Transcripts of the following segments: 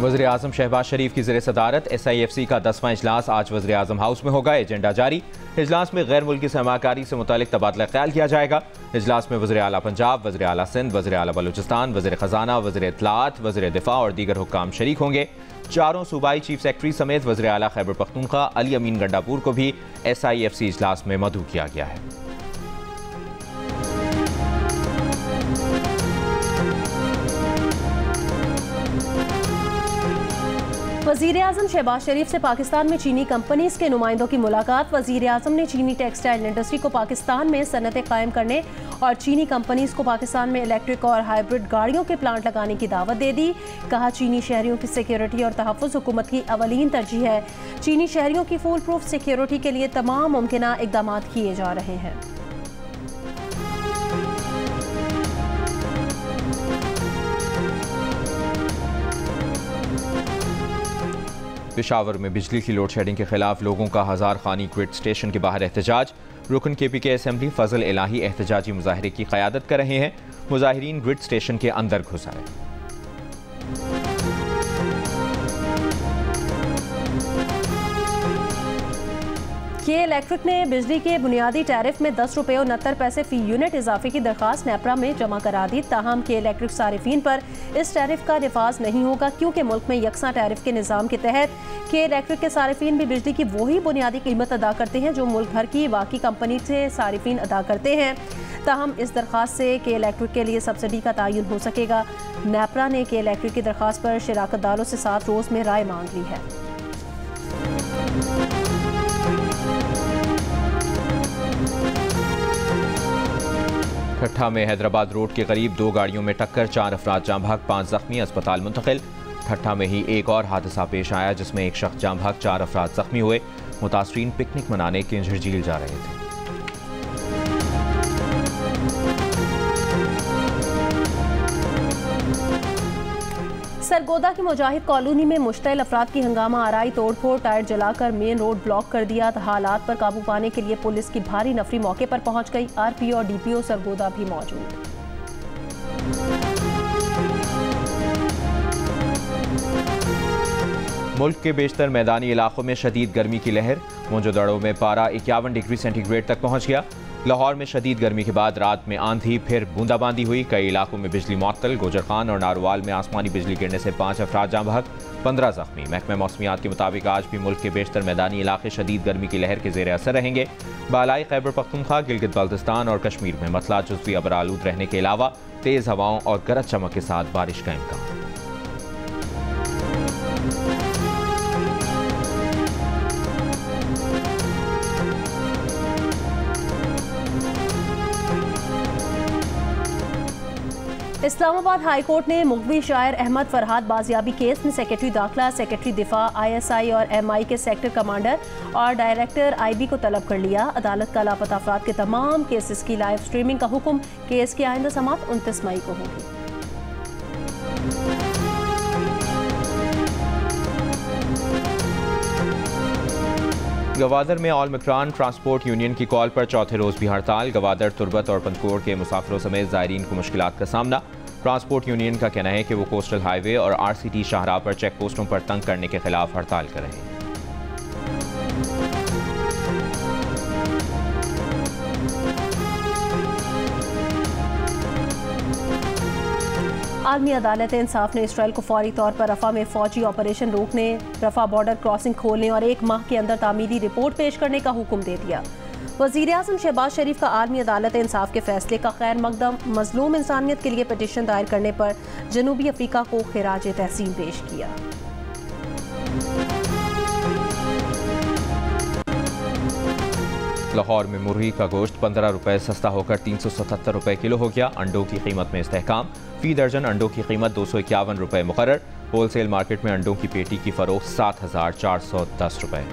वज़ीर आज़म शहबाज शरीफ की ज़ेर सदारत SIFC का 10वां इजलास आज वज़ीर आज़म हाउस में होगा। एजेंडा जारी। इजलास में गैर मुल्की सरमाकारी से मुतालिक तबादला ख्याल किया जाएगा। इजलास में वज़ीर आला पंजाब, वज़ीर आला सिंध, वज़ीर आला बलूचिस्तान, वज़ीर ख़जाना, वज़ीर इत्तलात, वज़ीर दिफा और दीगर हुक्काम शरीक होंगे। चारों सूबाई चीफ सेक्रेटरी समेत वज़ीर आला खैबर पख्तूनख्वा अली अमीन गंडापुर को भी SIFC इजलास में मदऊ किया गया है। वज़ीर आज़म शहबाज शरीफ से पाकिस्तान में चीनी कंपनीज के नुमाइंदों की मुलाकात। वज़ीर आज़म ने चीनी टेक्सटाइल इंडस्ट्री को पाकिस्तान में सनतें कायम करने और चीनी कंपनीज को पाकिस्तान में इलेक्ट्रिक और हाइब्रिड गाड़ियों के प्लांट लगाने की दावत दे दी। कहा, चीनी शहरियों की सिक्योरिटी और तहफ़्फ़ुज़ हुकूमत की अवलीन तरजीह है। चीनी शहरियों की फुल प्रूफ सिक्योरिटी के लिए तमाम मुमकिन इक़दाम किए जा रहे हैं। पेशावर में बिजली की लोड शेडिंग के खिलाफ लोगों का हजार खानी ग्रिड स्टेशन के बाहर एहतजाज। रुकन KPK असेंबली फजल इलाही एहतजाजी मुजाहरे की क़यादत कर रहे हैं। मुजाहिरीन ग्रिड स्टेशन के अंदर घुस आए। के इलेक्ट्रिक ने बिजली के बुनियादी टैरिफ में 10 रुपये और 69 पैसे फी यूनिट इजाफे की दरखास्त नेपरा में जमा करा दी। ताहम के इलेक्ट्रिक सारिफीन पर इस टैरिफ का नफाज नहीं होगा, क्योंकि मुल्क में यकसा टैरिफ के निज़ाम के तहत के इलेक्ट्रिक के सारिफीन भी बिजली की वही बुनियादी कीमत अदा करते हैं जो मुल्क भर की बाकी कंपनी से सारिफीन अदा करते हैं। ताहम इस दरखास्त से के इलेक्ट्रिक के लिए सब्सिडी का तयन हो सकेगा। नेपरा ने के इलेक्ट्रिक की दरखास्त पर शराकत दारों से 7 रोज़ में राय मांग ली है। ठट्ठा में हैदराबाद रोड के करीब 2 गाड़ियों में टक्कर, 4 अफराद जाम भाग, 5 जख्मी, अस्पताल मुंतकिल। ठट्ठा में ही एक और हादसा पेश आया जिसमें एक शख्स जाम भाग, 4 अफराद जख्मी हुए। मुतासरीन पिकनिक मनाने किंजर झील जा रहे थे। सरगोदा की मुजाहिद कॉलोनी में मुश्तइल अफराद की हंगामा आराई तोड़फोड़, टायर जलाकर मेन रोड ब्लॉक कर दिया। हालात पर काबू पाने के लिए पुलिस की भारी नफरी मौके पर पहुंच गई। RPO और DPO सरगोदा भी मौजूद। मुल्क के बेशतर मैदानी इलाकों में शदीद गर्मी की लहर। मोजोदड़ो में पारा 51 डिग्री सेंटीग्रेड तक पहुंच गया। लाहौर में शदीद गर्मी के बाद रात में आंधी फिर बूंदाबांदी हुई। कई इलाकों में बिजली मुअत्तल। गोजर खान और नारोवाल में आसमानी बिजली गिरने से 5 अफराद जाँ भाग, 15 जख्मी। महकमा मौसमियात के मुताबिक आज भी मुल्क के बेशतर मैदानी इलाके शदीद गर्मी की लहर के ज़ेर असर रहेंगे। बालाई खैबर पख्तूनख्वा, गिलगित बल्तिस्तान और कश्मीर में मतला जुज़वी अबरालूद रहने के अलावा तेज़ हवाओं और गरज चमक के साथ बारिश का इम्कान। इस्लामाबाद हाई कोर्ट ने मुग़वी शायर अहमद फरहाद बाजियाबी केस में सेक्रेटरी दाखिला, सेक्रेटरी दिफा, ISI और MI के सेक्टर कमांडर और डायरेक्टर IB को तलब कर लिया। अदालत का लापता अफराद के तमाम केसेस की लाइव स्ट्रीमिंग का हुक्म। केस की आइंदा समाअत 29 मई को होगी। गवादर में ऑल मकरान ट्रांसपोर्ट यूनियन की कॉल पर चौथे रोज भी हड़ताल। गवादर, तुरबत और पंतकोड़ के मुसाफिरों समेत ज़ायरीन को मुश्किलात का सामना। ट्रांसपोर्ट यूनियन का कहना है कि वो कोस्टल हाईवे और RCT शाहराह पर चेक पोस्टों पर तंग करने के खिलाफ हड़ताल कर रहे हैं। आलमी अदालत इंसाफ ने इसराइल को फौरी तौर पर रफा में फौजी ऑपरेशन रोकने, रफा बॉर्डर क्रॉसिंग खोलने और 1 माह के अंदर तामीरी रिपोर्ट पेश करने का हुक्म दे दिया। वज़ीर आज़म शहबाज शरीफ का आलमी अदालत इंसाफ के फैसले का खैर मकदम। मजलूम इंसानियत के लिए पिटीशन दायर करने पर जनूबी अफ्रीका को खिराज तहसीन पेश किया। लाहौर में मुर्गी का गोश्त 15 रुपये सस्ता होकर 377 रुपये किलो हो गया। अंडों की कीमत में इस्तेहकाम। फी दर्जन अंडों की कीमत 251 रुपये मुकर्रर। होलसेल मार्केट में अंडों की पेटी की फरोख्त 7,410 रुपये।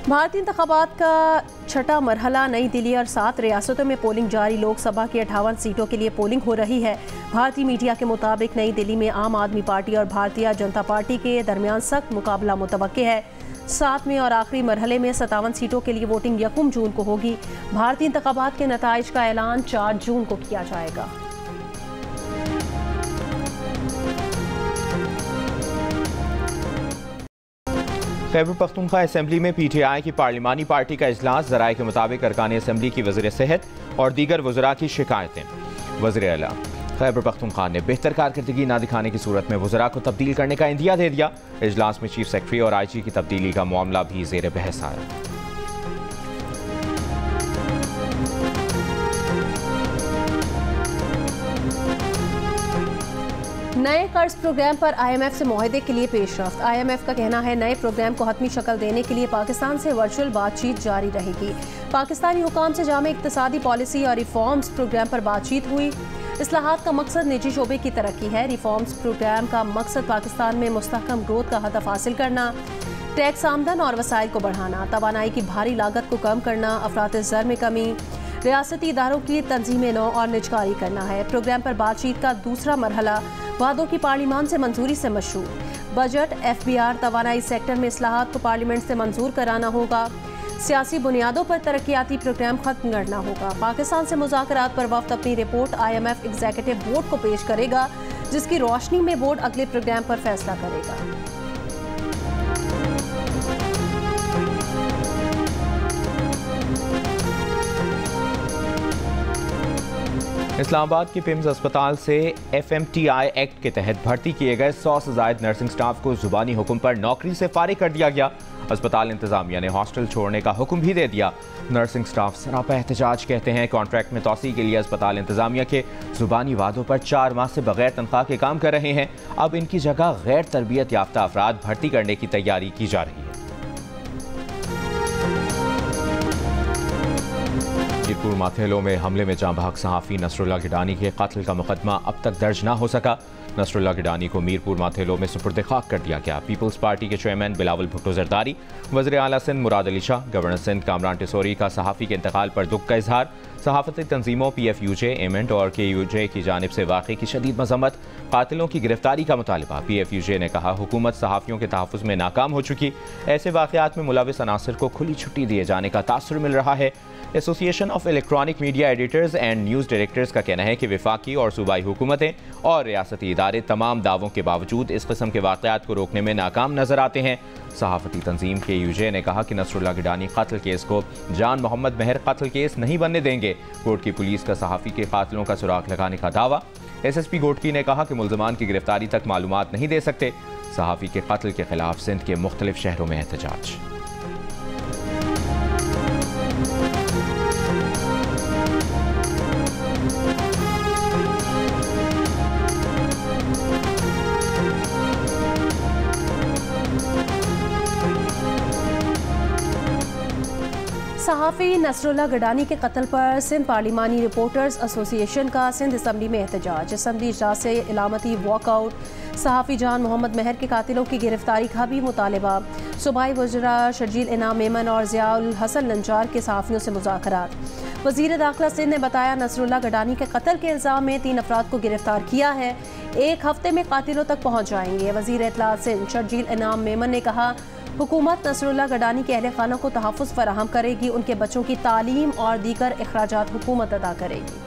भारतीय इंतखाबात का छठा मरहला नई दिल्ली और 7 रियासतों में पोलिंग जारी। लोकसभा की 58 सीटों के लिए पोलिंग हो रही है। भारतीय मीडिया के मुताबिक नई दिल्ली में आम आदमी पार्टी और भारतीय जनता पार्टी के दरमियान सख्त मुकाबला मुतवक्के है। 7वें और आखिरी मरहले में 57 सीटों के लिए वोटिंग 1 जून को होगी। भारतीय इंतखाबात के नताइज का ऐलान 4 जून को किया जाएगा। खैबर पख्तूनख्वा असेंबली में PTI की पार्लिमानी पार्टी का इजलास। ज़राए के मुताबिक अरकान असेंबली की वज़ीर सेहत और दीगर वज़रा की शिकायतें। वज़ीर आला खैबर पख्तूनख्वा ने बेहतर कारकर्दगी न दिखाने की सूरत में वज़रा को तब्दील करने का इंदिया दे दिया। इजलास में चीफ सेक्रेटरी और IG की तब्दीली का मामला भी ज़ेर बहस आया। नए कर्ज प्रोग्राम पर IMF से मुआहदे के लिए पेशरफ्त। IMF का कहना है नए प्रोग्राम को हतमी शक्ल देने के लिए पाकिस्तान से वर्चुअल बातचीत जारी रहेगी। पाकिस्तानी हुकाम से जामे इक्तिसादी पॉलिसी और रिफॉर्म्स प्रोग्राम पर बातचीत हुई। इस्लाहात का मकसद निजी शोबे की तरक्की है। रिफॉर्म्स प्रोग्राम का मकसद पाकिस्तान में मुस्तहकम ग्रोथ का हदफ हासिल करना, टैक्स आमदन और वसाइल को बढ़ाना, तवानाई की भारी लागत को कम करना, अफरात ज़र में कमी, रियासती इदारों की तंजीम नौ और निजकारी करना है। प्रोग्राम पर बातचीत का दूसरा मरहला वादों की पार्लिमान से मंजूरी से मशरूर। बजट, FBR, तवानाई सेक्टर में इस्लाहात को पार्लियामेंट से मंजूर कराना होगा। सियासी बुनियादों पर तरक्याती प्रोग्राम खत्म करना होगा। पाकिस्तान से मुज़ाकरात पर वफ्द अपनी रिपोर्ट IMF एग्जीक्यूटिव बोर्ड को पेश करेगा, जिसकी रोशनी में बोर्ड अगले प्रोग्राम पर फैसला करेगा। इस्लामाबाद के पिम्स अस्पताल से FMTI एक्ट के तहत भर्ती किए गए 100 से ज़ायद नर्सिंग स्टाफ को जुबानी हुक्म पर नौकरी से फारिग कर दिया गया। अस्पताल इंतजामिया ने हॉस्टल छोड़ने का हुक्म भी दे दिया। नर्सिंग स्टाफ सरापा एहतजाज कहते हैं कॉन्ट्रैक्ट में तोसी के लिए अस्पताल इंतजामिया के जुबानी वादों पर 4 माह से बगैर तनख्वाह के काम कर रहे हैं। अब इनकी जगह गैर तरबियत याफ्ता अफराद भर्ती करने की तैयारी की जा रही है। मीरपुर माथेलो में हमले में जाँ बहक सहाफ़ी नसरुल्लाह गिडानी के कत्ल का मुकदमा अब तक दर्ज न हो सका। नसरुल्लाह गिडानी को मीरपुर माथेलो में सुपुर्द खाक कर दिया गया। पीपल्स पार्टी के चेयरमैन बिलावल भुट्टो जरदारी, वज़ीर आला सिंध मुराद अली शाह, गवर्नर सिंध कामरान टिसोरी का सहाफ़ी के इंतकाल पर दुख का इजहार। सहाफ़ती तंजीमों PFUJ, एमेंट और KUJ की जानिब से वाक़े की शदीद मज़म्मत। कातिलों की गिरफ्तारी का मुतालबा। PFUJ ने कहा हुकूमत सहाफ़ियों के तहफ़्फ़ुज़ में नाकाम हो चुकी। ऐसे वाक़यात में मुलविस अनासर को खुली छुट्टी दिए जाने का तासुर मिल रहा है। Association of electronic media editors and news directors का कहना है कि वफाकी और सूबाई हुकूमतें और रियासती इदारे तमाम दावों के बावजूद इस किस्म के वाक़यात को रोकने में नाकाम नजर आते हैं। सहाफ़ती तंजीम KUJ ने कहा कि नसरुल्लाह गिडानी कत्ल केस को जान मोहम्मद महर कत्ल केस नहीं बनने देंगे। कोर्ट की पुलिस का सहाफ़ी के कातिलों का सुराग लगाने का दावा। SSP गोटकी ने कहा कि मुल्ज़मान की गिरफ्तारी तक मालूमात नहीं दे सकते। सहाफ़ी के कत्ल के खिलाफ सिंध के मुख्तलिफ शहरों में एहतजाज। सहाफ़ी नसरुल्लाह गिडानी के कत्ल पर सिंध पार्लिमानी रिपोर्टर्स एसोसिएशन का सिंध असम्बली में एहतजाज। असम्बली इजलास से इलामती वॉकआउट। सहाफ़ी जान मोहम्मद महर के कातिलों की गिरफ्तारी का भी मुतालबा। सूबाई वज़रा शर्जील इनाम मेमन और ज़ियाउल हसन नंजार के सहाफ़ियों से मुज़ाकरात। वज़ीर दाखिला सिंध ने बताया नसरुल्लाह गिडानी के कत्ल के इल्ज़ाम में 3 अफराद को गिरफ्तार किया है। 1 हफ्ते में कातिलों तक पहुँच जाएंगे। वज़ीर इत्तलात सिंध शर्जील इनाम मेमन ने कहा हुकूमत नसरुल्लाह गिडानी के अहले खाना को तहफ़्फ़ुज़ फराहम करेगी। उनके बच्चों की तालीम और दीगर अखराजात हुकूमत अदा करेगी।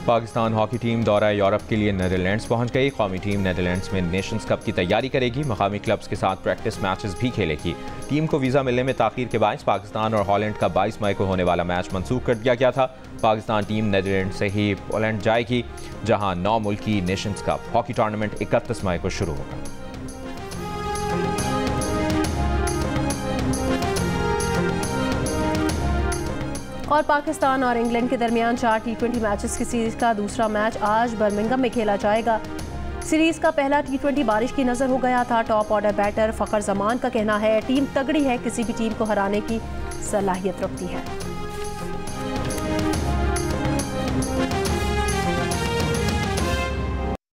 पाकिस्तान हॉकी टीम दौरा यूरोप के लिए नीदरलैंड्स पहुंच गई। कौमी टीम नीदरलैंड्स में नेशंस कप की तैयारी करेगी। मकामी क्लब्स के साथ प्रैक्टिस मैचेस भी खेलेगी। टीम को वीज़ा मिलने में ताख़ीर के बायस पाकिस्तान और हॉलैंड का 22 मई को होने वाला मैच मनसूख कर दिया गया था। पाकिस्तान टीम नीदरलैंड से ही पोलैंड जाएगी, जहां 9 मुल्की नेशंस कप हॉकी टूर्नामेंट 31 मई को शुरू होगा। और पाकिस्तान और इंग्लैंड के दरमियान 4 T20 मैचेस की सीरीज का दूसरा मैच आज बर्मिंघम में खेला जाएगा। सीरीज का पहला T20 बारिश की नज़र हो गया था। Top order batter Fakhar Zaman का कहना है टीम तगड़ी है, किसी भी टीम को हराने की सलाहियत रखती है।